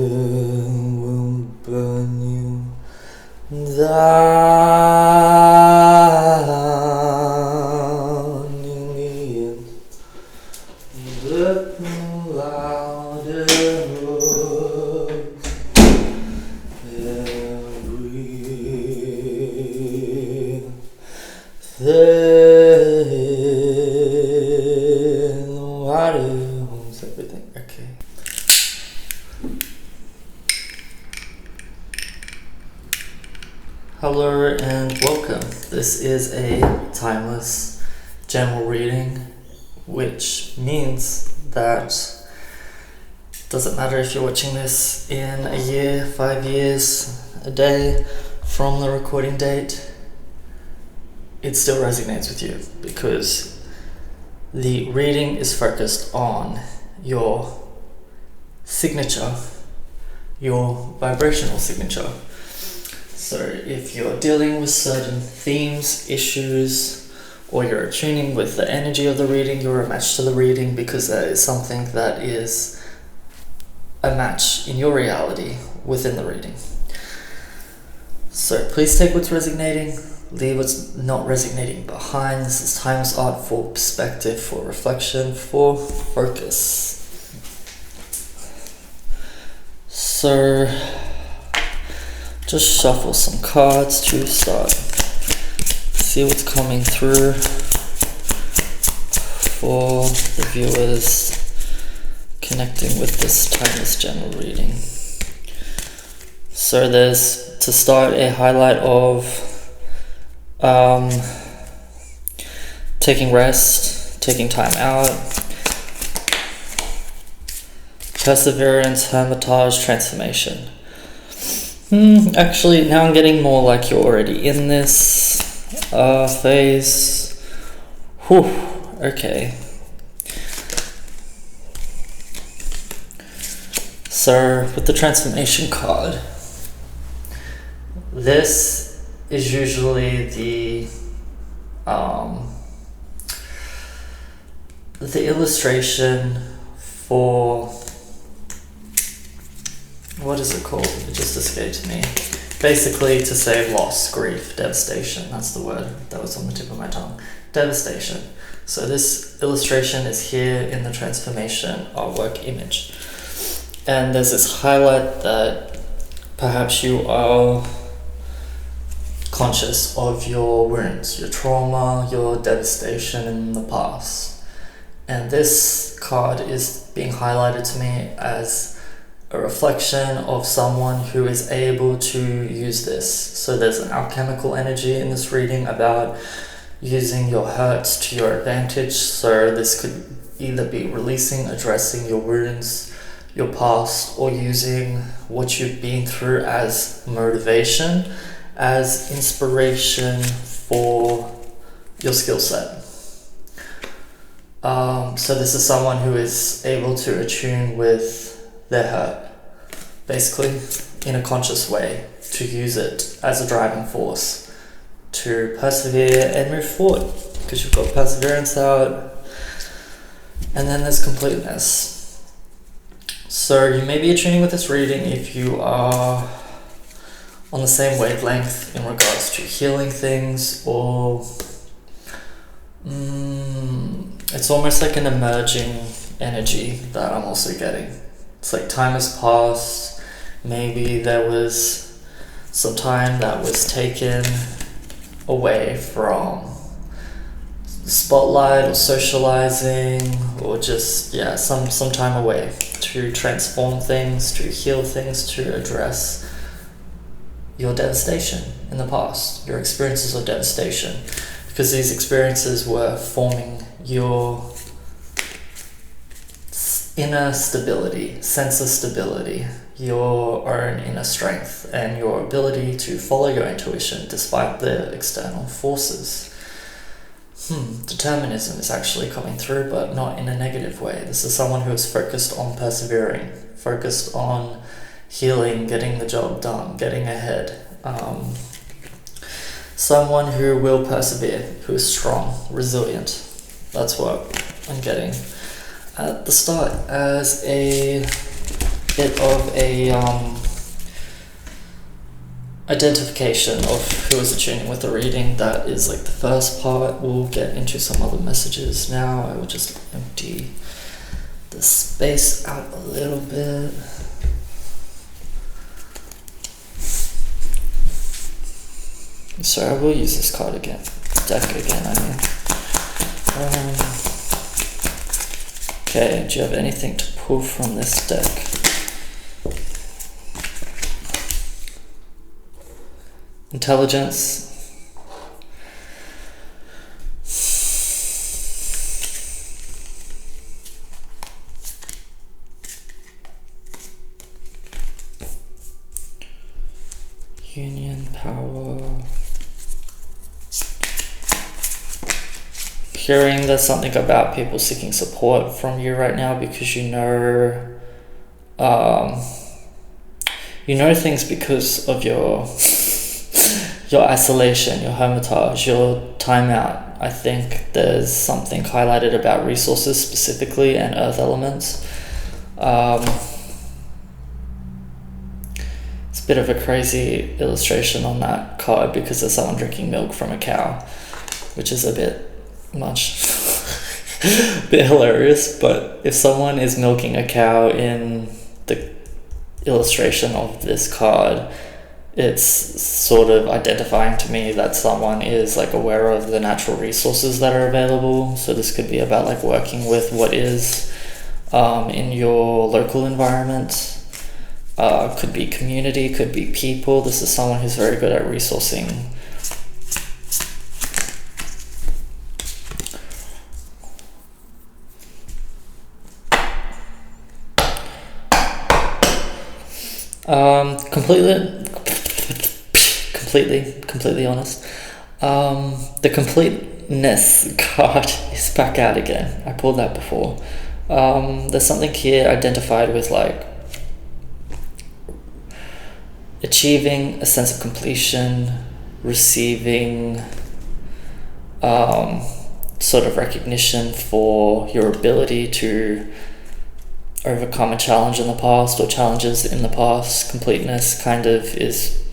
will burn you down in the end. But louder everything, water owns everything. Okay. Hello and welcome. This is a timeless general reading, which means that it doesn't matter if you're watching this in a year, 5 years, a day from the recording date, it still resonates with you because the reading is focused on your signature, your vibrational signature. So if you're dealing with certain themes, issues, or you're attuning with the energy of the reading, you're a match to the reading because that is something that is a match in your reality within the reading. So please take what's resonating, leave what's not resonating behind. This is timeless art for perspective, for reflection, for focus. So just shuffle some cards to start. See what's coming through for the viewers connecting with this timeless general reading. So there's, to start, a highlight of taking rest, taking time out, perseverance, hermitage, transformation. Actually, now I'm getting more like you're already in this phase. Whew, okay. So, with the transformation card, this is usually the illustration for, what is it called? It just escaped me. Basically, to say loss, grief, devastation. That's the word that was on the tip of my tongue. Devastation. So this illustration is here in the transformation artwork image. And there's this highlight that perhaps you are conscious of your wounds, your trauma, your devastation in the past. And this card is being highlighted to me as a reflection of someone who is able to use this. So there's an alchemical energy in this reading about using your hurts to your advantage. So this could either be releasing, addressing your wounds, your past, or using what you've been through as motivation, as inspiration for your skill set. So this is someone who is able to attune with their hurt, basically in a conscious way, to use it as a driving force to persevere and move forward, because you've got perseverance out, and then there's completeness. So you may be attuning with this reading if you are on the same wavelength in regards to healing things, or it's almost like an emerging energy that I'm also getting. It's like time has passed, maybe there was some time that was taken away from the spotlight or socializing, or just, some time away to transform things, to heal things, to address your devastation in the past, your experiences of devastation, because these experiences were forming your inner stability, sense of stability, your own inner strength, and your ability to follow your intuition despite the external forces. Determinism is actually coming through, but not in a negative way. This is someone who is focused on persevering, focused on healing, getting the job done, getting ahead. Someone who will persevere, who is strong, resilient. That's what I'm getting at the start as a bit of a identification of who is attuning with the reading. That is like the first part. We'll get into some other messages now. I will just empty the space out a little bit. So I will use this card again, deck again, I mean. Okay, do you have anything to pull from this deck? Intelligence. Union, power. Hearing there's something about people seeking support from you right now because you know things because of your isolation, your hermitage, your timeout. I think there's something highlighted about resources specifically and earth elements. It's a bit of a crazy illustration on that card because there's someone drinking milk from a cow, which is a bit much. A bit hilarious, but if someone is milking a cow in the illustration of this card, it's sort of identifying to me that someone is like aware of the natural resources that are available. So this could be about like working with what is in your local environment. Could be community, could be people. This is someone who's very good at resourcing. Completely honest. The completeness card is back out again. I pulled that before. There's something here identified with like achieving a sense of completion, receiving sort of recognition for your ability to overcome a challenge in the past or challenges in the past. Completeness kind of is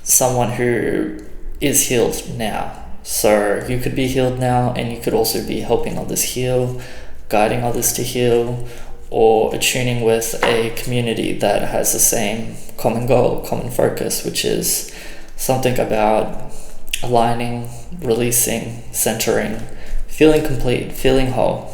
someone who is healed now. So you could be healed now, and you could also be helping others heal, guiding others to heal, or attuning with a community that has the same common goal, common focus, which is something about aligning, releasing, centering, feeling complete, feeling whole.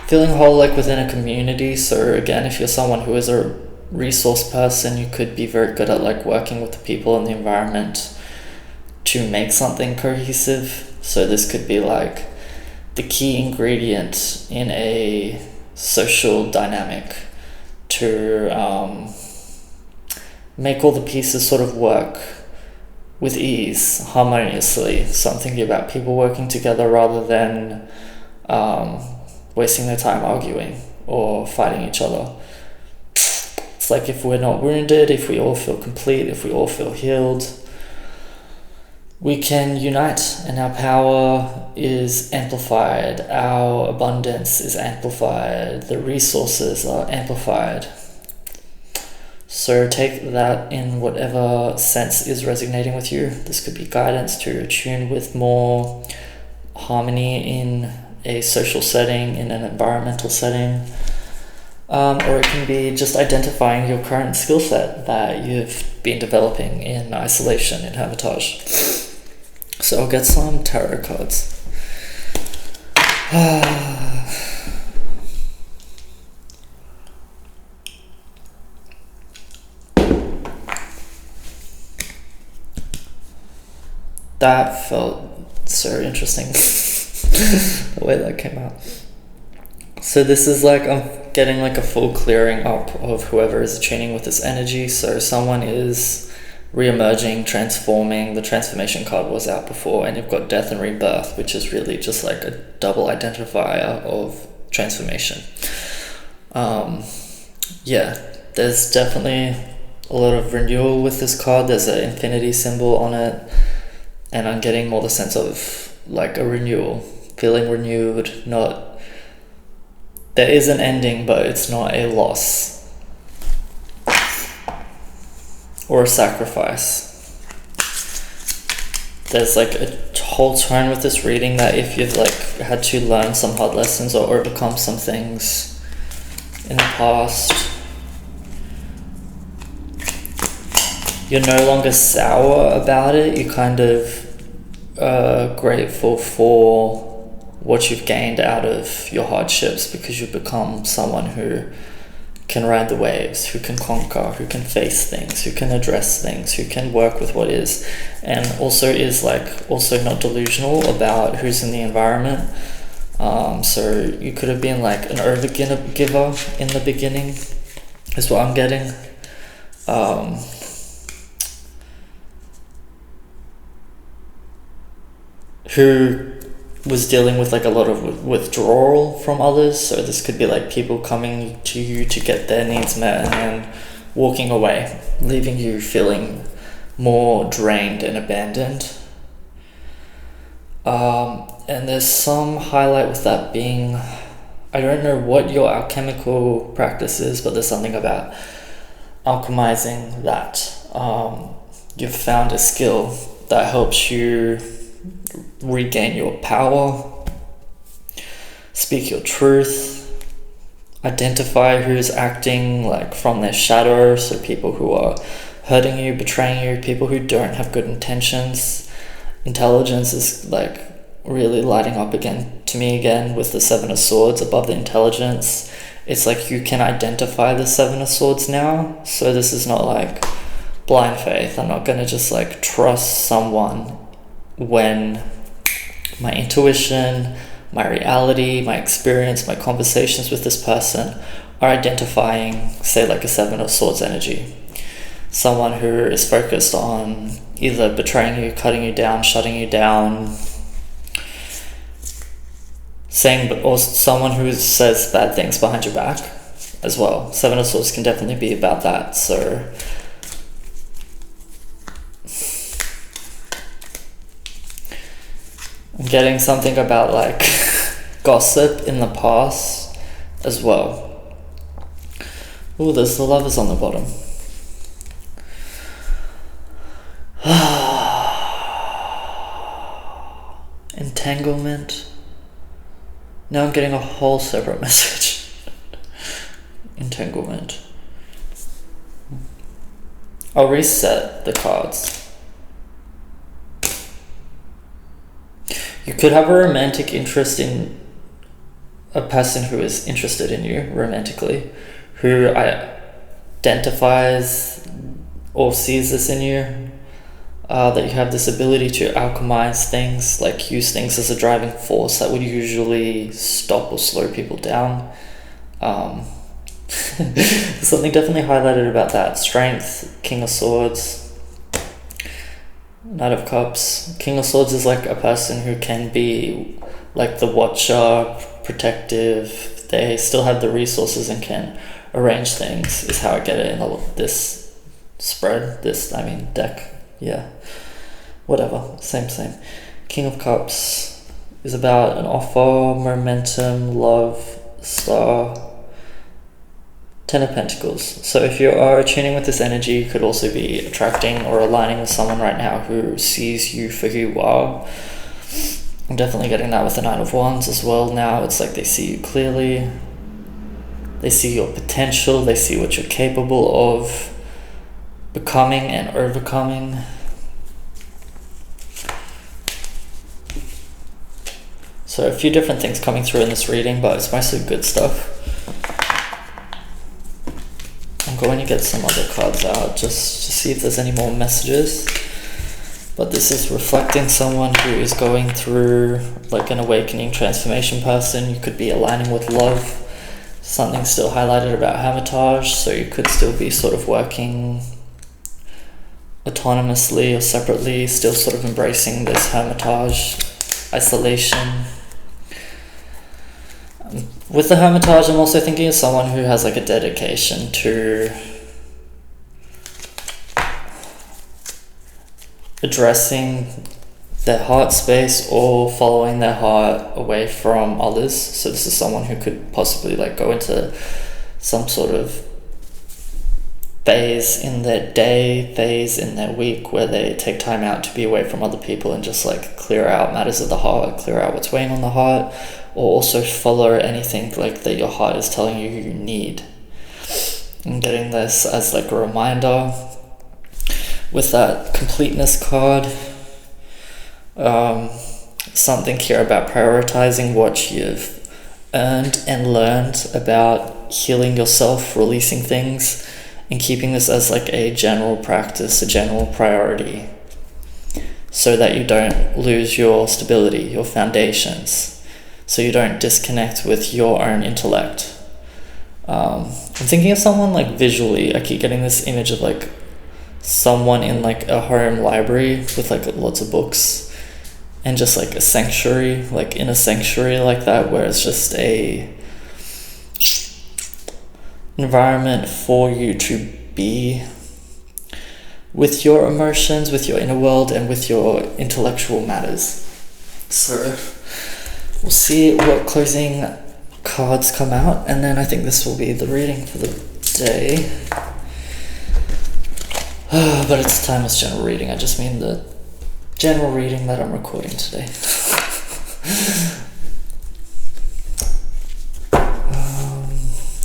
Feeling whole like within a community. So again, if you're someone who is a resource person, you could be very good at like working with the people in the environment to make something cohesive. So this could be like the key ingredient in a social dynamic to make all the pieces sort of work with ease, harmoniously. So I'm thinking about people working together rather than wasting their time arguing or fighting each other. It's like if we're not wounded, if we all feel complete, if we all feel healed, we can unite, and our power is amplified, our abundance is amplified, the resources are amplified. So take that in whatever sense is resonating with you. This could be guidance to attune with more harmony in a social setting, in an environmental setting. Or it can be just identifying your current skill set that you've been developing in isolation, in hermitage. So I'll get some tarot cards. That felt so interesting, the way that came out. So this is like, I'm getting like a full clearing up of whoever is attuning with this energy. So someone is re-emerging, transforming. The transformation card was out before, and you've got death and rebirth, which is really just like a double identifier of transformation. Yeah, there's definitely a lot of renewal with this card. There's an infinity symbol on it, and I'm getting more the sense of like a renewal, feeling renewed, not there is an ending, but it's not a loss or a sacrifice. There's like a whole tone with this reading that if you've like had to learn some hard lessons or overcome some things in the past, you're no longer sour about it. You're kind of grateful for what you've gained out of your hardships, because you've become someone who can ride the waves, who can conquer, who can face things, who can address things, who can work with what is, and also is like also not delusional about who's in the environment. So you could have been like an overgiver in the beginning, is what I'm getting. Who was dealing with like a lot of withdrawal from others. So this could be like people coming to you to get their needs met and then walking away, leaving you feeling more drained and abandoned. And there's some highlight with that being, I don't know what your alchemical practice is, but there's something about alchemizing that you've found a skill that helps you regain your power, speak your truth, identify who's acting like from their shadow, so people who are hurting you, betraying you, people who don't have good intentions. Intelligence is like really lighting up again to me again with the Seven of Swords above the intelligence. It's like you can identify the Seven of Swords now, so this is not like blind faith. I'm not gonna just like trust someone when my intuition, my reality, my experience, my conversations with this person are identifying, say, like a Seven of Swords energy. Someone who is focused on either betraying you, cutting you down, shutting you down, or someone who says bad things behind your back as well. Seven of Swords can definitely be about that. So I'm getting something about like gossip in the past as well. Oh, there's the Lovers on the bottom. Entanglement. Now I'm getting a whole separate message. Entanglement. I'll reset the cards. You could have a romantic interest in a person who is interested in you romantically, who identifies or sees this in you, that you have this ability to alchemize things, like use things as a driving force that would usually stop or slow people down. There's something definitely highlighted about that. Strength, King of Swords, Knight of Cups. King of Swords is like a person who can be like the watcher, protective. They still have the resources and can arrange things, is how I get it in this spread. Deck. Yeah. Whatever. Same. King of Cups is about an offer, momentum, love, star. Ten of Pentacles. So if you are attuning with this energy, you could also be attracting or aligning with someone right now who sees you for who you are. I'm definitely getting that with the Nine of Wands as well now. It's like they see you clearly. They see your potential. They see what you're capable of becoming and overcoming. So a few different things coming through in this reading, but it's mostly good stuff. I'm going to get some other cards out just to see if there's any more messages. But this is reflecting someone who is going through like an awakening transformation person. You could be aligning with love. Something still highlighted about Hermitage, so you could still be sort of working autonomously or separately, still sort of embracing this Hermitage isolation. With the Hermitage, I'm also thinking of someone who has like a dedication to addressing their heart space or following their heart away from others. So this is someone who could possibly like go into some sort of phase in their day, phase in their week where they take time out to be away from other people and just like clear out matters of the heart, clear out what's weighing on the heart, or also follow anything like that your heart is telling you you need. And getting this as like a reminder with that completeness card. Something here about prioritizing what you've earned and learned about healing yourself, releasing things, and keeping this as like a general practice, a general priority, so that you don't lose your stability, your foundations, so you don't disconnect with your own intellect. I'm thinking of someone like visually. I keep getting this image of like someone in like a home library with like lots of books and just like a sanctuary, like in a sanctuary like that, where it's just a environment for you to be with your emotions, with your inner world, and with your intellectual matters. So we'll see what closing cards come out, and then I think this will be the reading for the day. But it's timeless general reading. I just mean the general reading that I'm recording today.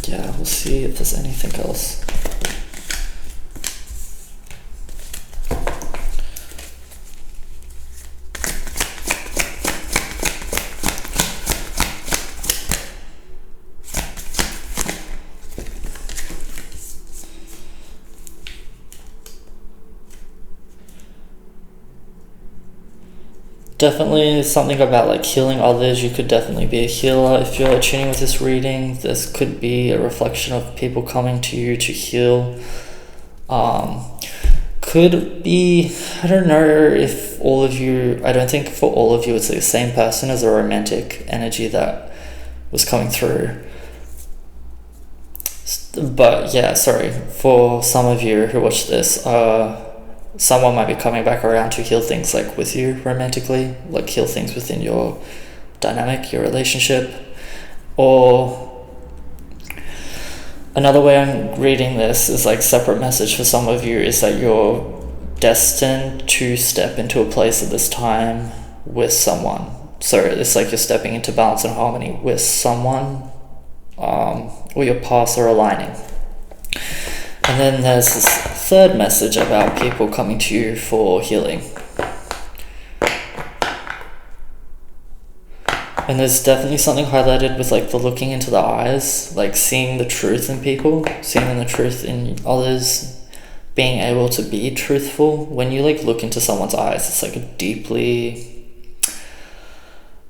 Yeah, we'll see if there's anything else. Definitely something about like healing others. You could definitely be a healer if you're tuning with this reading. This could be a reflection of people coming to you to heal. Could be, I don't know if all of you, I don't think for all of you it's the same person as a romantic energy that was coming through. But yeah, sorry, for some of you who watch this, someone might be coming back around to heal things like with you romantically, like heal things within your dynamic, your relationship. Or another way I'm reading this is like separate message for some of you is that you're destined to step into a place at this time with someone. So it's like you're stepping into balance and harmony with someone, or your paths are aligning. And then there's this third message about people coming to you for healing. And there's definitely something highlighted with like the looking into the eyes, like seeing the truth in people, seeing the truth in others, being able to be truthful. When you like look into someone's eyes, it's like a deeply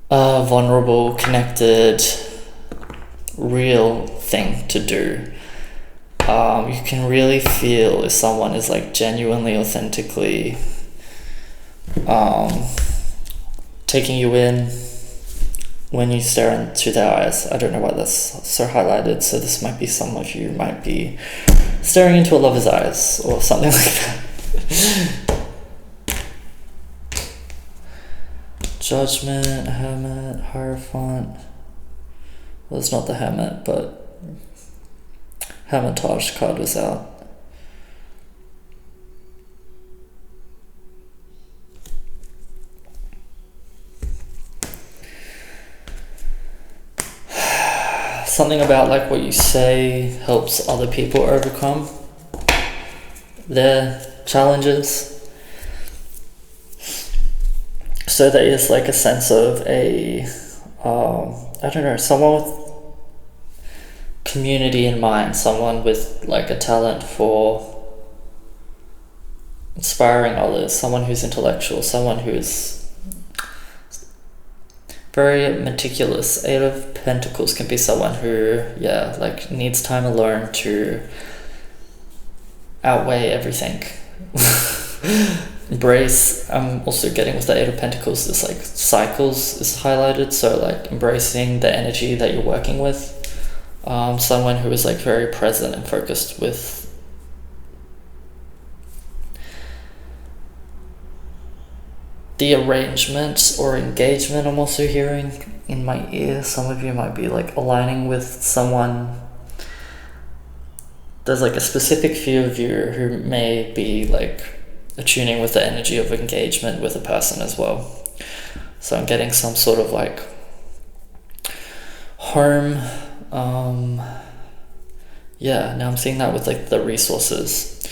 vulnerable, connected, real thing to do. You can really feel if someone is like genuinely, authentically taking you in when you stare into their eyes. I don't know why that's so highlighted, so this might be some of you might be staring into a lover's eyes or something like that. Judgment, Hermit, Hierophant. Well, it's not the Hermit, but Hermitage card was out. Something about like what you say helps other people overcome their challenges. So there is like a sense of a, I don't know, someone with community in mind, someone with like a talent for inspiring others, someone who's intellectual, someone who's very meticulous. Eight of Pentacles can be someone who, yeah, like needs time alone to outweigh everything. Embrace, I'm also getting with the Eight of Pentacles, this like cycles is highlighted, so like embracing the energy that you're working with. Someone who is like very present and focused with the arrangement or engagement I'm also hearing in my ear. Some of you might be like aligning with someone. There's like a specific few of you who may be like attuning with the energy of engagement with a person as well. So I'm getting some sort of like home, now I'm seeing that with like the resources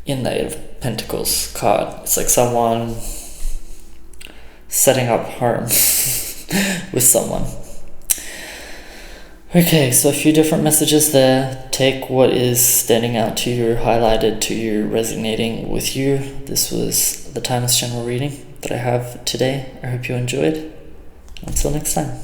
in the Eight of Pentacles card. It's like someone setting up home with someone. Okay, so a few different messages there. Take what is standing out to you, highlighted to you, resonating with you. This was the Timeless General reading that I have today. I hope you enjoyed. Until next time.